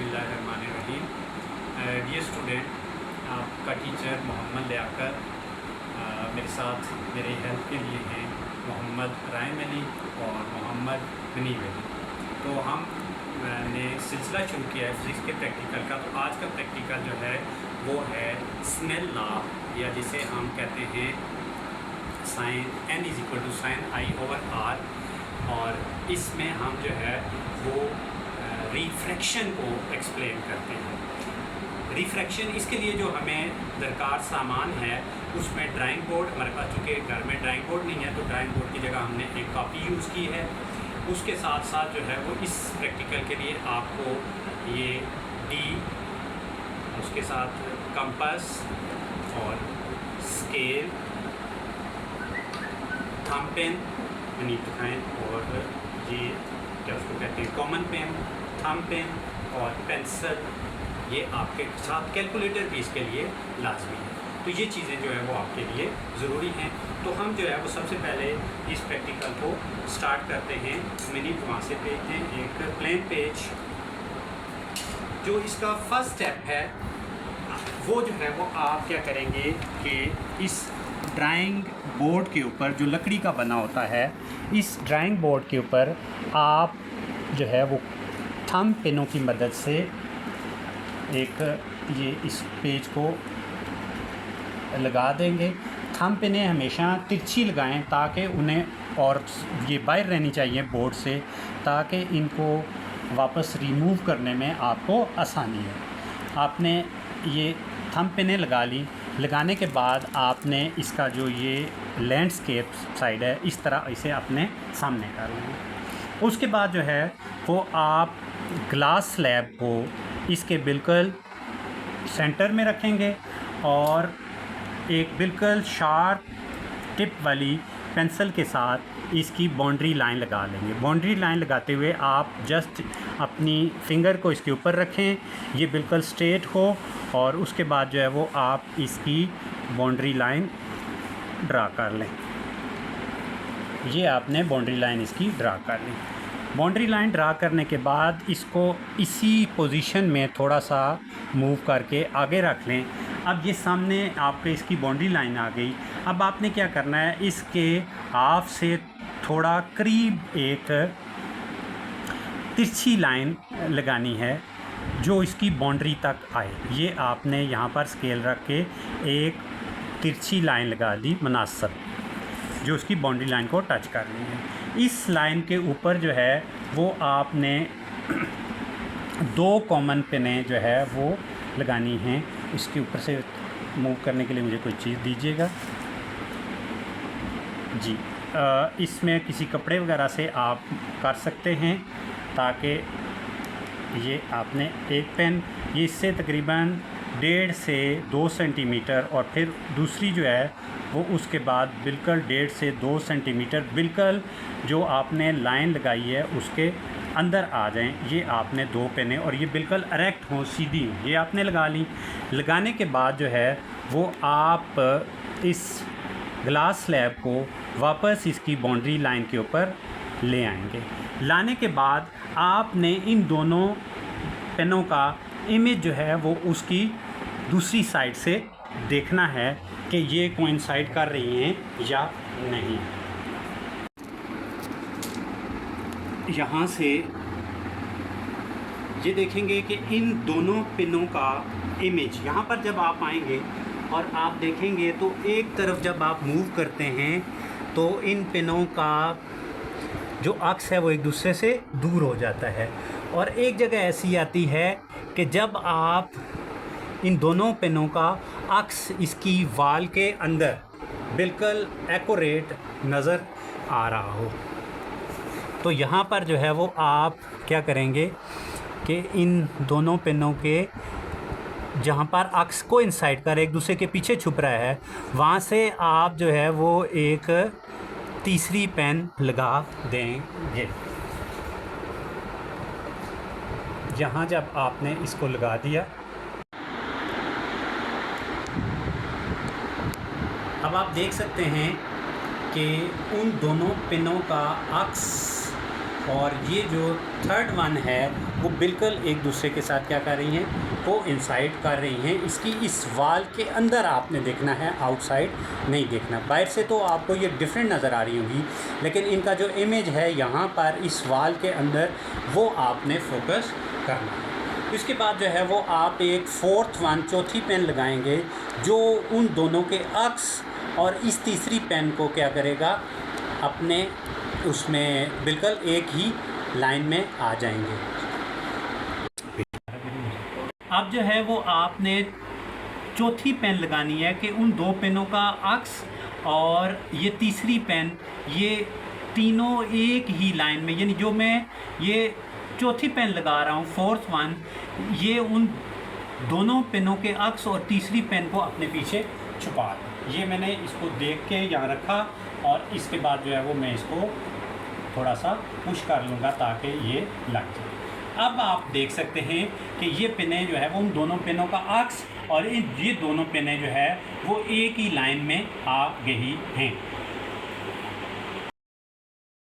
बिस्मिल्लाहिर्रहमानिर्रहीम। Dear student, आपका teacher Mohammad Liaquat मेरे साथ मेरे हेल्प के लिए हैं मोहम्मद रायम अली और मोहम्मद हनीफ अली। तो हम ने सिलसिला शुरू किया है फिज़िक्स के प्रैक्टिकल का। तो आज का प्रैक्टिकल जो है वो है स्नेल लॉ, या जिसे हम कहते हैं साइन n = साइन I/r। और इसमें हम जो है वो रिफ्रैक्शन को एक्सप्लेन करते हैं। रिफ्रैक्शन, इसके लिए जो हमें दरकार सामान है उसमें ड्राइंग बोर्ड, हमारे पास चूँकि घर में ड्राइंग बोर्ड नहीं है तो ड्राइंग बोर्ड की जगह हमने एक कॉपी यूज़ की है। उसके साथ साथ जो है वो इस प्रैक्टिकल के लिए आपको ये डी, उसके साथ कंपास और स्केल, थंब पेन नहीं दिखाएँ, और ये क्या उसको कहते हैं कॉमन पेन, थंब पेन और पेंसिल, ये आपके साथ कैलकुलेटर भी इसके लिए लाजमी है। तो ये चीज़ें जो है वो आपके लिए ज़रूरी हैं। तो हम जो है वो सबसे पहले इस प्रैक्टिकल को स्टार्ट करते हैं। मैंने वहाँ से पेज दें, एक प्लेन पेज। जो इसका फर्स्ट स्टेप है वो जो है वो आप क्या करेंगे कि इस ड्राइंग बोर्ड के ऊपर, जो लकड़ी का बना होता है, इस ड्राइंग बोर्ड के ऊपर आप जो है वो थंब पेनों की मदद से एक ये इस पेज को लगा देंगे। थंब पेनें हमेशा तिरछी लगाएं ताकि उन्हें, और ये बाहर रहनी चाहिए बोर्ड से, ताकि इनको वापस रिमूव करने में आपको आसानी है। आपने ये थंब पेनें लगा ली। लगाने के बाद आपने इसका जो ये लैंडस्केप साइड है इस तरह इसे अपने सामने कर लेंगे। उसके बाद जो है वो आप ग्लास स्लैब को इसके बिल्कुल सेंटर में रखेंगे और एक बिल्कुल शार्प टिप वाली पेंसिल के साथ इसकी बाउंड्री लाइन लगा लेंगे। बाउंड्री लाइन लगाते हुए आप जस्ट अपनी फिंगर को इसके ऊपर रखें, ये बिल्कुल स्ट्रेट हो, और उसके बाद जो है वो आप इसकी बाउंड्री लाइन ड्रा कर लें। ये आपने बाउंड्री लाइन इसकी ड्रा कर ली। बाउंड्री लाइन ड्रा करने के बाद इसको इसी पोजीशन में थोड़ा सा मूव करके आगे रख लें। अब ये सामने आपके इसकी बाउंड्री लाइन आ गई। अब आपने क्या करना है, इसके हाफ से थोड़ा करीब एक तिरछी लाइन लगानी है जो इसकी बाउंड्री तक आए। ये आपने यहाँ पर स्केल रख के एक तिरछी लाइन लगा दी मुनासिब, जो उसकी बाउंड्री लाइन को टच कर ली है। इस लाइन के ऊपर जो है वो आपने दो कॉमन पेनें जो है वो लगानी हैं। इसके ऊपर से मूव करने के लिए मुझे कोई चीज़ दीजिएगा जी। इसमें किसी कपड़े वगैरह से आप कर सकते हैं, ताकि ये आपने एक पेन, ये इससे तकरीबन 1.5 से 2 सेंटीमीटर, और फिर दूसरी जो है वो उसके बाद बिल्कुल 1.5 से 2 सेंटीमीटर बिल्कुल जो आपने लाइन लगाई है उसके अंदर आ जाएं। ये आपने दो पेनें, और ये बिल्कुल एरेक्ट हों, सीधी हों, ये आपने लगा ली। लगाने के बाद जो है वो आप इस ग्लास स्लैब को वापस इसकी बाउंड्री लाइन के ऊपर ले आएंगे। लाने के बाद आपने इन दोनों पेनों का इमेज जो है वो उसकी दूसरी साइड से देखना है कि ये कोइंसाइड कर रही हैं या नहीं। यहाँ से ये देखेंगे कि इन दोनों पेनों का इमेज, यहाँ पर जब आप आएंगे और आप देखेंगे तो एक तरफ जब आप मूव करते हैं तो इन पेनों का जो अक्स है वो एक दूसरे से दूर हो जाता है, और एक जगह ऐसी आती है कि जब आप इन दोनों पेनों का अक्स इसकी वाल के अंदर बिल्कुल एक्यूरेट नज़र आ रहा हो, तो यहाँ पर जो है वो आप क्या करेंगे कि इन दोनों पेनों के जहाँ पर अक्स को इंसाइड कर एक दूसरे के पीछे छुप रहा है, वहाँ से आप जो है वो एक तीसरी पेन लगा देंगे। यहाँ जब आपने इसको लगा दिया, अब आप देख सकते हैं कि उन दोनों पेनों का अक्स और ये जो थर्ड वन है वो बिल्कुल एक दूसरे के साथ क्या कर रही हैं, को इंसाइड कर रही हैं। इसकी इस वाल के अंदर आपने देखना है, आउटसाइड नहीं देखना। बाहर से तो आपको ये डिफरेंट नज़र आ रही होगी, लेकिन इनका जो इमेज है यहाँ पर इस वाल के अंदर, वो आपने फोकस करना है। इसके बाद जो है वो आप एक फोर्थ वन, चौथी पेन लगाएंगे जो उन दोनों के अक्स और इस तीसरी पेन को क्या करेगा, अपने उसमें बिल्कुल एक ही लाइन में आ जाएंगे। अब जो है वो आपने चौथी पेन लगानी है कि उन दो पेनों का अक्स और ये तीसरी पेन, ये तीनों एक ही लाइन में, यानी जो मैं ये चौथी पेन लगा रहा हूँ, फोर्थ वन, ये उन दोनों पेनों के अक्स और तीसरी पेन को अपने पीछे छुपा दें। ये मैंने इसको देख के यहाँ रखा और इसके बाद जो है वो मैं इसको थोड़ा सा पुश कर लूँगा ताकि ये लग जाए। अब आप देख सकते हैं कि ये पेनें जो है वो उन दोनों पेनों का अक्स और ये दोनों पेनें जो है वो एक ही लाइन में आ गई हैं।